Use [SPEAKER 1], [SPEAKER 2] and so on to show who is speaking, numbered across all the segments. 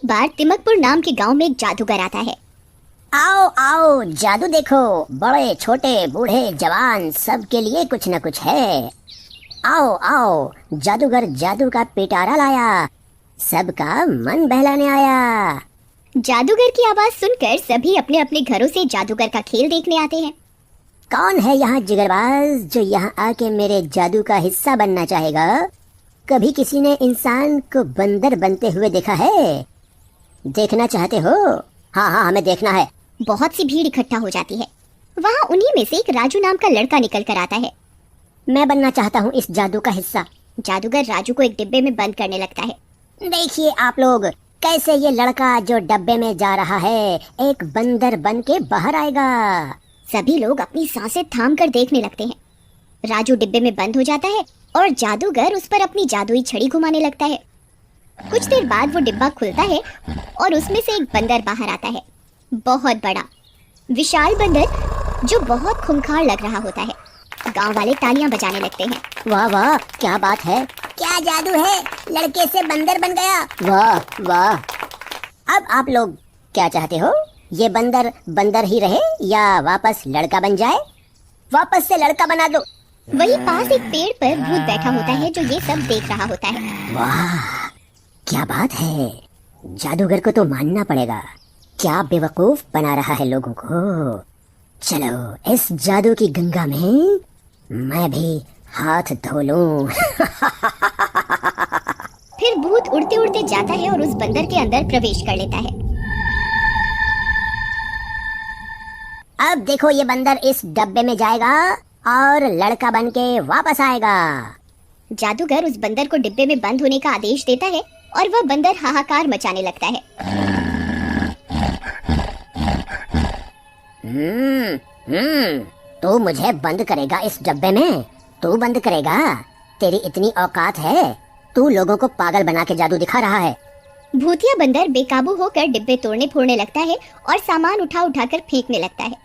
[SPEAKER 1] एक बार तिमकपुर नाम के गांव में एक जादूगर आता है।
[SPEAKER 2] आओ आओ जादू देखो, बड़े छोटे बूढ़े जवान सबके लिए कुछ न कुछ है। आओ आओ, जादूगर जादू का पिटारा लाया, सबका मन बहलाने आया।
[SPEAKER 1] जादूगर की आवाज सुनकर सभी अपने अपने घरों से जादूगर का खेल देखने आते हैं।
[SPEAKER 2] कौन है यहाँ जिगरबाज जो यहाँ आके मेरे जादू का हिस्सा बनना चाहेगा? कभी किसी ने इंसान को बंदर बनते हुए देखा है? देखना चाहते हो? हाँ हाँ, हमें देखना है।
[SPEAKER 1] बहुत सी भीड़ इकट्ठा हो जाती है। वहाँ उन्हीं में से एक राजू नाम का लड़का निकल कर आता है।
[SPEAKER 2] मैं बनना चाहता हूँ इस जादू का हिस्सा।
[SPEAKER 1] जादूगर राजू को एक डिब्बे में बंद करने लगता है।
[SPEAKER 2] देखिए आप लोग, कैसे ये लड़का जो डब्बे में जा रहा है एक बंदर बन के बाहर आएगा।
[SPEAKER 1] सभी लोग अपनी सांसें थाम कर देखने लगते हैं। राजू डिब्बे में बंद हो जाता है और जादूगर उस पर अपनी जादुई छड़ी घुमाने लगता है। कुछ देर बाद वो डिब्बा खुलता है और उसमें से एक बंदर बाहर आता है। बहुत बड़ा विशाल बंदर जो बहुत खूंखार लग रहा होता है। गांव वाले तालियां बजाने लगते हैं।
[SPEAKER 2] वाह वाह, क्या बात है, क्या जादू है, लड़के से बंदर बन गया। वाह वाह। अब आप लोग क्या चाहते हो? ये बंदर बंदर ही रहे या वापस लड़का बन जाए? वापस से लड़का बना दो।
[SPEAKER 1] वहीं पास एक पेड़ पर भूत बैठा होता है जो ये सब देख रहा होता है।
[SPEAKER 2] वाह, क्या बात है, जादूगर को तो मानना पड़ेगा। क्या बेवकूफ बना रहा है लोगों को। चलो इस जादू की गंगा में मैं भी हाथ धो लूं।
[SPEAKER 1] फिर भूत उड़ते उड़ते जाता है और उस बंदर के अंदर प्रवेश कर लेता है।
[SPEAKER 2] अब देखो, ये बंदर इस डब्बे में जाएगा और लड़का बन के वापस आएगा।
[SPEAKER 1] जादूगर उस बंदर को डिब्बे में बंद होने का आदेश देता है और वह बंदर हाहाकार मचाने लगता है।
[SPEAKER 2] तू मुझे बंद करेगा इस डब्बे में? तू बंद करेगा? तेरी इतनी औकात है? तू लोगों को पागल बना के जादू दिखा रहा है।
[SPEAKER 1] भूतिया बंदर बेकाबू होकर डिब्बे तोड़ने फोड़ने लगता है और सामान उठा उठा कर फेंकने लगता है।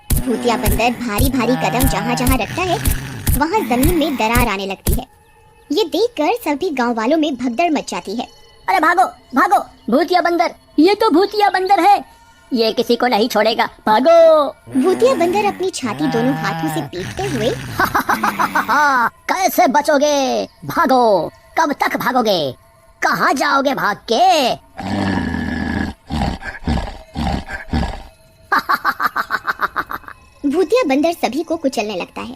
[SPEAKER 1] भूतिया बंदर भारी भारी कदम जहाँ जहाँ रखता है वहाँ जमीन में दरार आने लगती है। ये देखकर सभी गांव वालों में भगदड़ मच जाती है।
[SPEAKER 2] अरे भागो भागो, भूतिया बंदर, ये तो भूतिया बंदर है, ये किसी को नहीं छोड़ेगा, भागो।
[SPEAKER 1] भूतिया बंदर अपनी छाती दोनों हाथों से पीटते हुए
[SPEAKER 2] कैसे बचोगे? भागो, कब तक भागोगे? कहाँ जाओगे भाग के?
[SPEAKER 1] भूतिया बंदर सभी को कुचलने लगता है।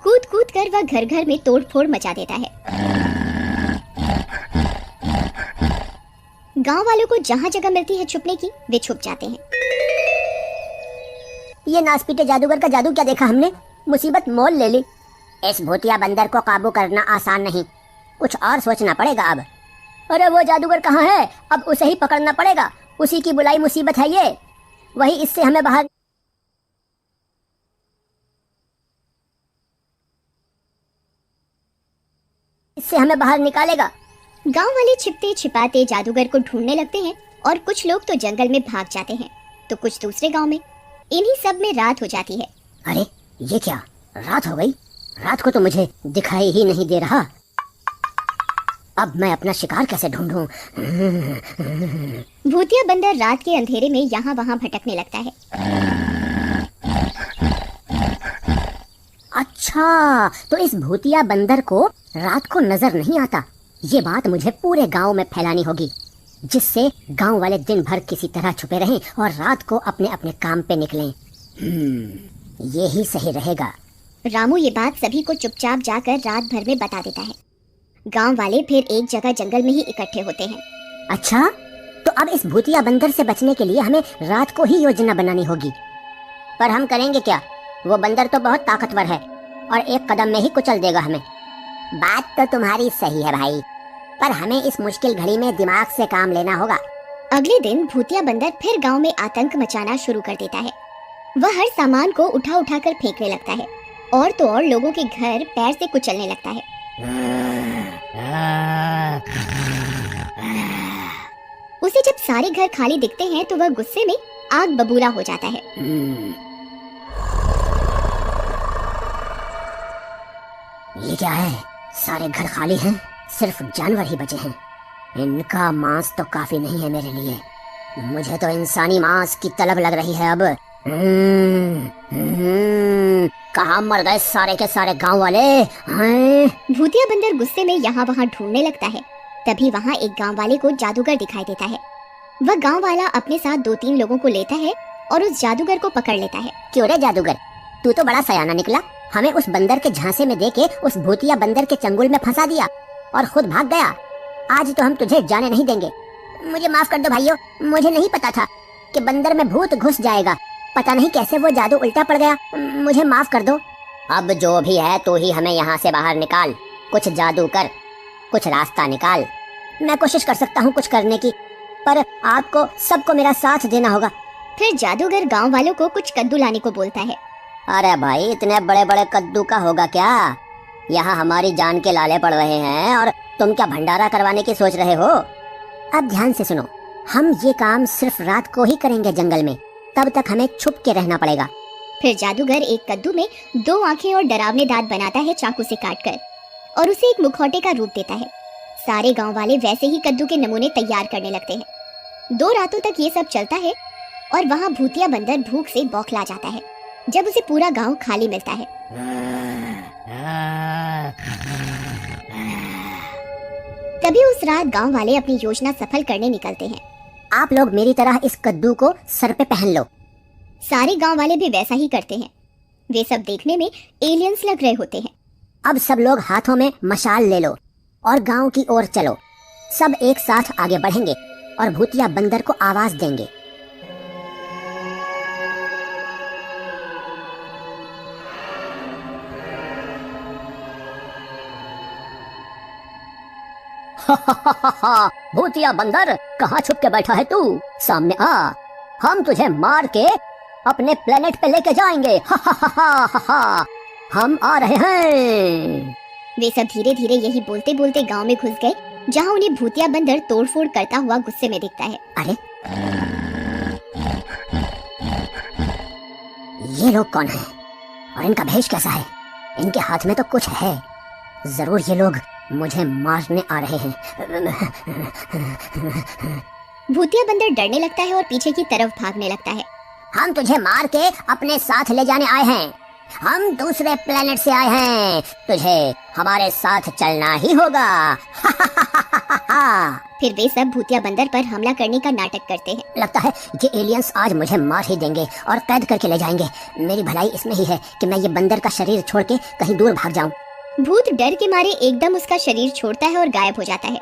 [SPEAKER 1] कूद कूद कर वह घर घर में तोड़ फोड़ मचा देता है। गांव वालों को जहाँ जगह मिलती है छुपने की, वे छुप जाते हैं।
[SPEAKER 2] ये नासपीटे जादूगर का जादू क्या देखा हमने, मुसीबत मोल ले ली। इस भूतिया बंदर को काबू करना आसान नहीं, कुछ और सोचना पड़ेगा अब। अरे वो जादूगर कहाँ है? अब उसे ही पकड़ना पड़ेगा, उसी की बुलाई मुसीबत है ये, वही इससे हमें बाहर निकालेगा।
[SPEAKER 1] गांव वाले छिपते छिपाते जादूगर को ढूंढने लगते हैं और कुछ लोग तो जंगल में भाग जाते हैं तो कुछ दूसरे गांव में। इन्हीं सब में रात हो जाती है।
[SPEAKER 2] अरे ये क्या, रात हो गई? रात को तो मुझे दिखाई ही नहीं दे रहा। अब मैं अपना शिकार कैसे ढूंढूं?
[SPEAKER 1] भूतिया बंदर रात के अंधेरे में यहाँ वहाँ भटकने लगता है।
[SPEAKER 2] अच्छा, तो इस भूतिया बंदर को रात को नजर नहीं आता। ये बात मुझे पूरे गांव में फैलानी होगी, जिससे गांव वाले दिन भर किसी तरह छुपे रहें और रात को अपने अपने काम पे निकलें। ये ही सही रहेगा।
[SPEAKER 1] रामू ये बात सभी को चुपचाप जाकर रात भर में बता देता है। गांव वाले फिर एक जगह जंगल में ही इकट्ठे होते हैं।
[SPEAKER 2] अच्छा, तो अब इस भूतिया बंदर से बचने के लिए हमें रात को ही योजना बनानी होगी। पर हम करेंगे क्या? वो बंदर तो बहुत ताकतवर है और एक कदम में ही कुचल देगा हमें। बात तो तुम्हारी सही है भाई, पर हमें इस मुश्किल घड़ी में दिमाग से काम लेना होगा।
[SPEAKER 1] अगले दिन भूतिया बंदर फिर गांव में आतंक मचाना शुरू कर देता है। वह हर सामान को उठा उठा कर फेंकने लगता है और तो और लोगों के घर पैर से कुचलने लगता है। उसे जब सारे घर खाली दिखते हैं तो वह गुस्से में आग बबूला हो जाता है।
[SPEAKER 2] ये क्या है? सारे घर खाली हैं, सिर्फ जानवर ही बचे हैं। इनका मांस तो काफी नहीं है मेरे लिए। मुझे तो इंसानी मांस की तलब लग रही है अब। कहाँ मर गए सारे के सारे गांव वाले हैं?
[SPEAKER 1] भूतिया बंदर गुस्से में यहाँ वहाँ ढूंढने लगता है। तभी वहाँ एक गांव वाले को जादूगर दिखाई देता है। वह गांव वाला अपने साथ 2-3 लोगों को लेता है और उस जादूगर को पकड़ लेता है।
[SPEAKER 2] क्यों रे जादूगर, तू तो बड़ा सयाना निकला। हमें उस बंदर के झांसे में देके उस भूतिया बंदर के चंगुल में फंसा दिया और खुद भाग गया। आज तो हम तुझे जाने नहीं देंगे। मुझे माफ कर दो भाइयों, मुझे नहीं पता था कि बंदर में भूत घुस जाएगा। पता नहीं कैसे वो जादू उल्टा पड़ गया। मुझे माफ कर दो। अब जो भी है तू ही हमें यहाँ से बाहर निकाल। कुछ जादू कर, कुछ रास्ता निकाल। मैं कोशिश कर सकता हूँ कुछ करने की, पर आपको सबको मेरा साथ देना होगा।
[SPEAKER 1] फिर जादूगर गांव वालों को कुछ कद्दू लाने को बोलता है।
[SPEAKER 2] अरे भाई, इतने बड़े बड़े कद्दू का होगा क्या? यहाँ हमारी जान के लाले पड़ रहे हैं और तुम क्या भंडारा करवाने की सोच रहे हो? अब ध्यान से सुनो, हम ये काम सिर्फ रात को ही करेंगे जंगल में। तब तक हमें छुप के रहना पड़ेगा।
[SPEAKER 1] फिर जादूगर एक कद्दू में 2 आंखें और डरावने दांत बनाता है चाकू से काटकर, और उसे एक मुखौटे का रूप देता है। सारे गांव वाले वैसे ही कद्दू के नमूने तैयार करने लगते हैं। 2 रातों तक ये सब चलता है और वहाँ भूतिया बंदर भूख से बौखला जाता है जब उसे पूरा गांव खाली मिलता है। तभी उस रात गांव वाले अपनी योजना सफल करने निकलते हैं।
[SPEAKER 2] आप लोग मेरी तरह इस कद्दू को सर पे पहन लो।
[SPEAKER 1] सारे गांव वाले भी वैसा ही करते हैं। वे सब देखने में एलियंस लग रहे होते हैं।
[SPEAKER 2] अब सब लोग हाथों में मशाल ले लो और गांव की ओर चलो। सब एक साथ आगे बढ़ेंगे और भूतिया बंदर को आवाज देंगे। भूतिया बंदर, कहाँ छुप के बैठा है तू? सामने आ, हम तुझे मार के अपने प्लेनेट पे लेके जाएंगे। हम आ रहे हैं।
[SPEAKER 1] वे सब धीरे धीरे यही बोलते बोलते गांव में घुस गए, जहां उन्हें भूतिया बंदर तोड़फोड़ करता हुआ गुस्से में दिखता है।
[SPEAKER 2] अरे, ये लोग कौन हैं? और इनका भेष कैसा है? इनके हाथ में तो कुछ है। जरूर ये लोग मुझे मारने आ रहे हैं।
[SPEAKER 1] भूतिया बंदर डरने लगता है और पीछे की तरफ भागने लगता है।
[SPEAKER 2] हम तुझे मार के अपने साथ ले जाने आए हैं। हम दूसरे प्लेनेट से आए हैं। तुझे हमारे साथ चलना ही होगा।
[SPEAKER 1] फिर वे सब भूतिया बंदर पर हमला करने का नाटक करते हैं।
[SPEAKER 2] लगता है ये एलियंस आज मुझे मार ही देंगे और कैद करके ले जाएंगे। मेरी भलाई इसमें ही है कि मैं ये बंदर का शरीर छोड़ के कहीं दूर भाग जाऊं।
[SPEAKER 1] भूत डर के मारे एकदम उसका शरीर छोड़ता है और गायब हो जाता है।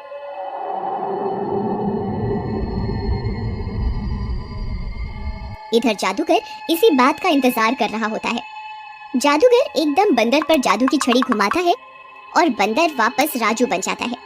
[SPEAKER 1] इधर जादूगर इसी बात का इंतजार कर रहा होता है। जादूगर एकदम बंदर पर जादू की छड़ी घुमाता है और बंदर वापस राजू बन जाता है।